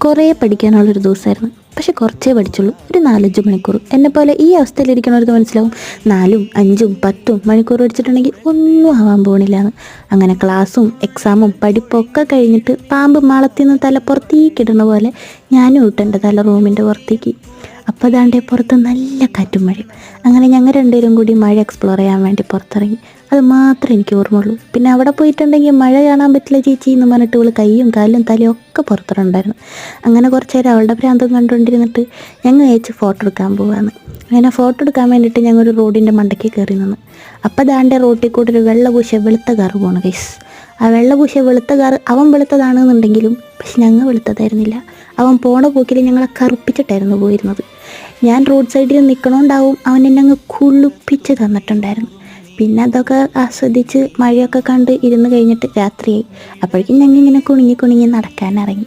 കുറേ പഠിക്കാനുള്ളൊരു ദിവസമായിരുന്നു. പക്ഷെ കുറച്ചേ പഠിച്ചുള്ളൂ. ഒരു 4-5 മണിക്കൂർ. എന്നെപ്പോലെ ഈ അവസ്ഥയിലിരിക്കണവർക്ക് മനസ്സിലാവും 4ഉം 5ഉം 10ഉം മണിക്കൂർ പഠിച്ചിട്ടുണ്ടെങ്കിൽ ഒന്നും ആവാൻ പോകണില്ലാന്ന്. അങ്ങനെ ക്ലാസ്സും എക്സാമും പഠിപ്പൊക്കെ കഴിഞ്ഞിട്ട് പാമ്പ് മാളത്തിൽ നിന്ന് തല പുറത്തേക്കിടുന്ന പോലെ ഞാനും ഇട്ട് എൻ്റെ തല റൂമിൻ്റെ പുറത്തേക്ക്. അപ്പോൾ അതാണ്ടേ പുറത്ത് നല്ല കാറ്റും മഴയും. അങ്ങനെ ഞങ്ങൾ രണ്ടുപേരും കൂടി മഴ എക്സ്പ്ലോർ ചെയ്യാൻ വേണ്ടി പുറത്തിറങ്ങി. അത് മാത്രമേ എനിക്ക് ഓർമ്മയുള്ളൂ. പിന്നെ അവിടെ പോയിട്ടുണ്ടെങ്കിൽ മഴ കാണാൻ പറ്റില്ല ചേച്ചി എന്ന് പറഞ്ഞിട്ട് ഇവൾ കൈയും കാലും തലയും ഒക്കെ പുറത്തിട്ടുണ്ടായിരുന്നു. അങ്ങനെ കുറച്ച് നേരം അവളുടെ ഭ്രാന്തം കണ്ടുകൊണ്ടിരുന്നിട്ട് ഞങ്ങൾ അയച്ച് ഫോട്ടോ എടുക്കാൻ പോവാന്ന്. അങ്ങനെ ഫോട്ടോ എടുക്കാൻ വേണ്ടിയിട്ട് ഞങ്ങൾ ഒരു റോഡിൻ്റെ മണ്ടയ്ക്ക് കയറി നിന്ന്. അപ്പോൾ ദാണ്ടെ റോട്ടിൽ കൂടെ ഒരു വെളുത്ത കാറ് പോകണം ഗൈസ്. ആ വെളുത്ത കാറ് അവൻ വെളുത്തതാണെന്നുണ്ടെങ്കിലും പക്ഷെ ഞങ്ങൾ വെളുത്തതായിരുന്നില്ല. അവൻ പോണ പോക്കിൽ ഞങ്ങളെ കറുപ്പിച്ചിട്ടായിരുന്നു പോയിരുന്നത്. ഞാൻ റോഡ് സൈഡിൽ നിൽക്കണോണ്ടാവും അവൻ എന്നെ അങ്ങ് കുളിപ്പിച്ച് തന്നിട്ടുണ്ടായിരുന്നു. പിന്നെ അതൊക്കെ ആസ്വദിച്ച് മഴയൊക്കെ കണ്ട് ഇരുന്ന് കഴിഞ്ഞിട്ട് രാത്രിയായി. അപ്പോഴേക്കും ഞങ്ങൾ ഇങ്ങനെ കുണുങ്ങി നടക്കാനിറങ്ങി.